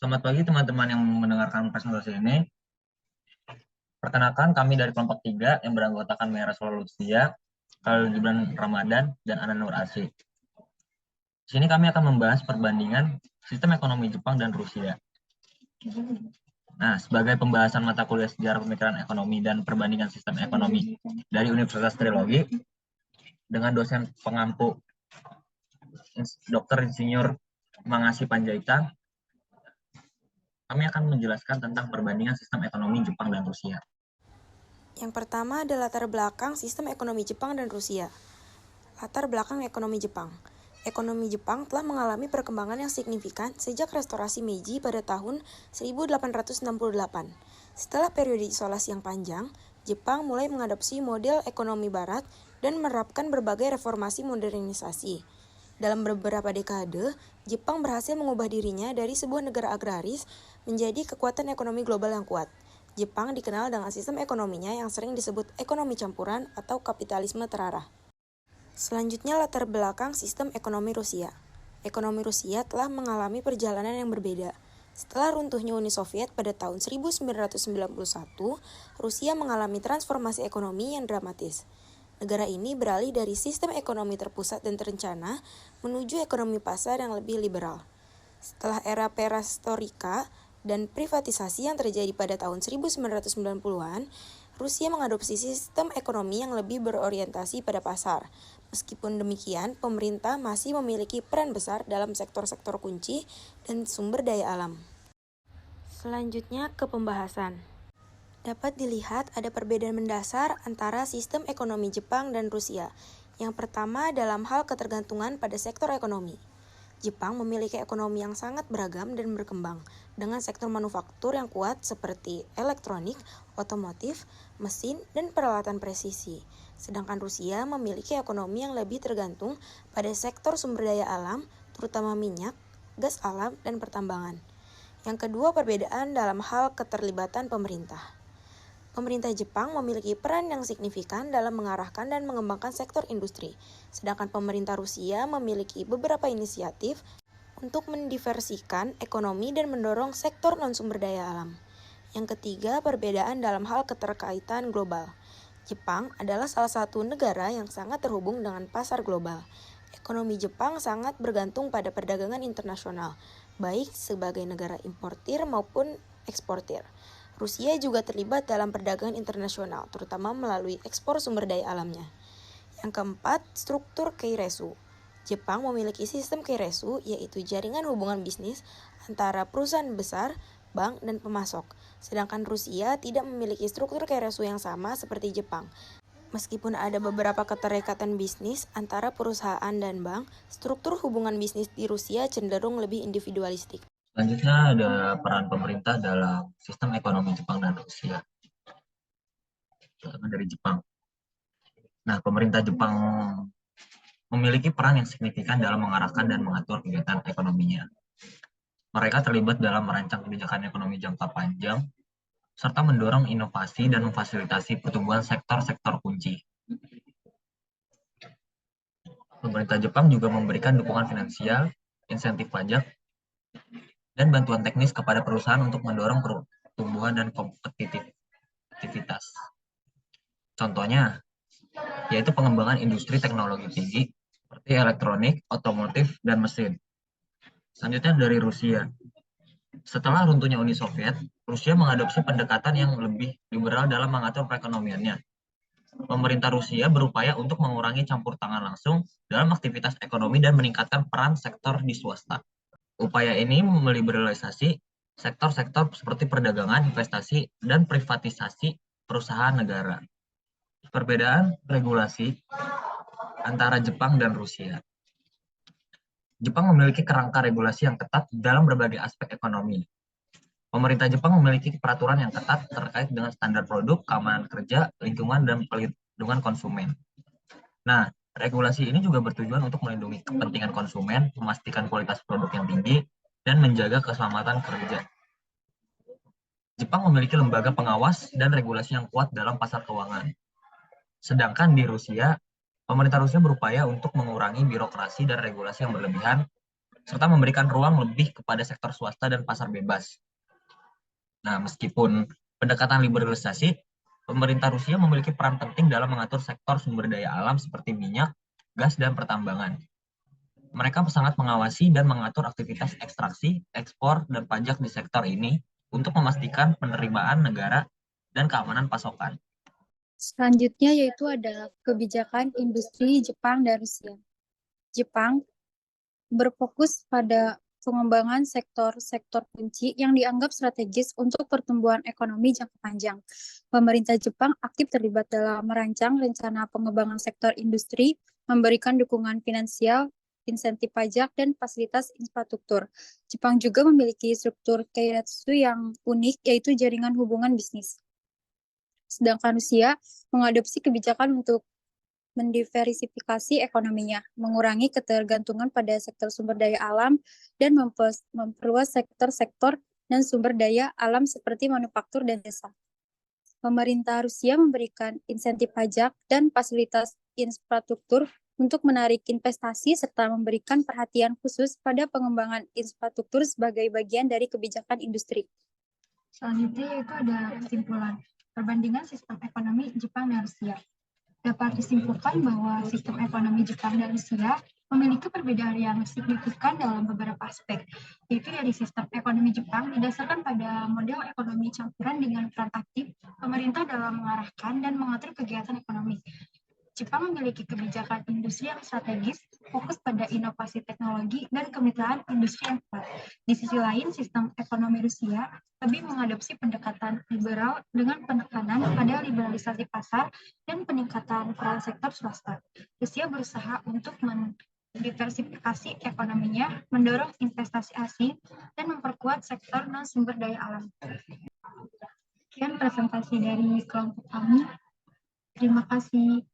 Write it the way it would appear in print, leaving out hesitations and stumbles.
Selamat pagi teman-teman yang mendengarkan presentasi ini. Perkenalkan kami dari kelompok 3 yang beranggotakan Mera Solusia, Khalil Gibran Ramadan, dan Ana Nur Asih. Di sini kami akan membahas perbandingan sistem ekonomi Jepang dan Rusia. Nah, sebagai pembahasan mata kuliah sejarah pemikiran ekonomi dan perbandingan sistem ekonomi dari Universitas Trilogi, dengan dosen pengampu Dr. Insinyur Mangasi Panjaitan, kami akan menjelaskan tentang perbandingan sistem ekonomi Jepang dan Rusia. Yang pertama adalah latar belakang sistem ekonomi Jepang dan Rusia. Latar belakang ekonomi Jepang. Ekonomi Jepang telah mengalami perkembangan yang signifikan sejak restorasi Meiji pada tahun 1868. Setelah periode isolasi yang panjang, Jepang mulai mengadopsi model ekonomi barat dan menerapkan berbagai reformasi modernisasi. Dalam beberapa dekade, Jepang berhasil mengubah dirinya dari sebuah negara agraris menjadi kekuatan ekonomi global yang kuat. Jepang dikenal dengan sistem ekonominya yang sering disebut ekonomi campuran atau kapitalisme terarah. Selanjutnya latar belakang sistem ekonomi Rusia. Ekonomi Rusia telah mengalami perjalanan yang berbeda. Setelah runtuhnya Uni Soviet pada tahun 1991, Rusia mengalami transformasi ekonomi yang dramatis. Negara ini beralih dari sistem ekonomi terpusat dan terencana menuju ekonomi pasar yang lebih liberal. Setelah era perestroika dan privatisasi yang terjadi pada tahun 1990-an, Rusia mengadopsi sistem ekonomi yang lebih berorientasi pada pasar. Meskipun demikian, pemerintah masih memiliki peran besar dalam sektor-sektor kunci dan sumber daya alam. Selanjutnya ke pembahasan. Dapat dilihat ada perbedaan mendasar antara sistem ekonomi Jepang dan Rusia. Yang pertama dalam hal ketergantungan pada sektor ekonomi. Jepang memiliki ekonomi yang sangat beragam dan berkembang, dengan sektor manufaktur yang kuat seperti elektronik, otomotif, mesin, dan peralatan presisi. Sedangkan Rusia memiliki ekonomi yang lebih tergantung pada sektor sumber daya alam, terutama minyak, gas alam, dan pertambangan. Yang kedua, perbedaan dalam hal keterlibatan pemerintah. Pemerintah Jepang memiliki peran yang signifikan dalam mengarahkan dan mengembangkan sektor industri, sedangkan pemerintah Rusia memiliki beberapa inisiatif untuk mendiversikan ekonomi dan mendorong sektor non-sumber daya alam. Yang ketiga, perbedaan dalam hal keterkaitan global. Jepang adalah salah satu negara yang sangat terhubung dengan pasar global. Ekonomi Jepang sangat bergantung pada perdagangan internasional, baik sebagai negara importir maupun eksportir. Rusia juga terlibat dalam perdagangan internasional, terutama melalui ekspor sumber daya alamnya. Yang keempat, struktur keiretsu. Jepang memiliki sistem keiretsu, yaitu jaringan hubungan bisnis antara perusahaan besar, bank, dan pemasok. Sedangkan Rusia tidak memiliki struktur keiretsu yang sama seperti Jepang. Meskipun ada beberapa keterikatan bisnis antara perusahaan dan bank, struktur hubungan bisnis di Rusia cenderung lebih individualistik. Selanjutnya ada peran pemerintah dalam sistem ekonomi Jepang dan Rusia. Dari Jepang. Nah, pemerintah Jepang memiliki peran yang signifikan dalam mengarahkan dan mengatur kegiatan ekonominya. Mereka terlibat dalam merancang kebijakan ekonomi jangka panjang, serta mendorong inovasi dan memfasilitasi pertumbuhan sektor-sektor kunci. Pemerintah Jepang juga memberikan dukungan finansial, insentif pajak, dan bantuan teknis kepada perusahaan untuk mendorong pertumbuhan dan kompetitivitas. Contohnya, yaitu pengembangan industri teknologi tinggi seperti elektronik, otomotif, dan mesin. Selanjutnya dari Rusia. Setelah runtuhnya Uni Soviet, Rusia mengadopsi pendekatan yang lebih liberal dalam mengatur perekonomiannya. Pemerintah Rusia berupaya untuk mengurangi campur tangan langsung dalam aktivitas ekonomi dan meningkatkan peran sektor di swasta. Upaya ini meliberalisasi sektor-sektor seperti perdagangan, investasi, dan privatisasi perusahaan negara. Perbedaan regulasi antara Jepang dan Rusia. Jepang memiliki kerangka regulasi yang ketat dalam berbagai aspek ekonomi. Pemerintah Jepang memiliki peraturan yang ketat terkait dengan standar produk, keamanan kerja, lingkungan, dan perlindungan konsumen. Nah, regulasi ini juga bertujuan untuk melindungi kepentingan konsumen, memastikan kualitas produk yang tinggi, dan menjaga keselamatan kerja. Jepang memiliki lembaga pengawas dan regulasi yang kuat dalam pasar keuangan. Sedangkan di Rusia, pemerintah Rusia berupaya untuk mengurangi birokrasi dan regulasi yang berlebihan serta memberikan ruang lebih kepada sektor swasta dan pasar bebas. Nah, meskipun pendekatan liberalisasi, pemerintah Rusia memiliki peran penting dalam mengatur sektor sumber daya alam seperti minyak, gas, dan pertambangan. Mereka sangat mengawasi dan mengatur aktivitas ekstraksi, ekspor, dan pajak di sektor ini untuk memastikan penerimaan negara dan keamanan pasokan. Selanjutnya yaitu adalah kebijakan industri Jepang dan Rusia. Jepang berfokus pada pengembangan sektor-sektor kunci yang dianggap strategis untuk pertumbuhan ekonomi jangka panjang. Pemerintah Jepang aktif terlibat dalam merancang rencana pengembangan sektor industri, memberikan dukungan finansial, insentif pajak, dan fasilitas infrastruktur. Jepang juga memiliki struktur keiretsu yang unik, yaitu jaringan hubungan bisnis. Sedangkan Rusia mengadopsi kebijakan untuk mendiversifikasi ekonominya, mengurangi ketergantungan pada sektor sumber daya alam, dan memperluas sektor-sektor dan sumber daya alam seperti manufaktur dan desa. Pemerintah Rusia memberikan insentif pajak dan fasilitas infrastruktur untuk menarik investasi serta memberikan perhatian khusus pada pengembangan infrastruktur sebagai bagian dari kebijakan industri. Selanjutnya yaitu ada kesimpulan perbandingan sistem ekonomi Jepang dan Rusia. Dapat disimpulkan bahwa sistem ekonomi Jepang dan Rusia memiliki perbedaan yang signifikan dalam beberapa aspek, yaitu dari sistem ekonomi Jepang didasarkan pada model ekonomi campuran dengan peran aktif pemerintah dalam mengarahkan dan mengatur kegiatan ekonomi. Jepang memiliki kebijakan industri yang strategis, fokus pada inovasi teknologi dan kemitraan industri yang kuat. Di sisi lain, sistem ekonomi Rusia lebih mengadopsi pendekatan liberal dengan penekanan pada liberalisasi pasar dan peningkatan peran sektor swasta. Rusia berusaha untuk mendiversifikasi ekonominya, mendorong investasi asing, dan memperkuat sektor non-sumber daya alam. Sekian presentasi dari kelompok kami. Terima kasih.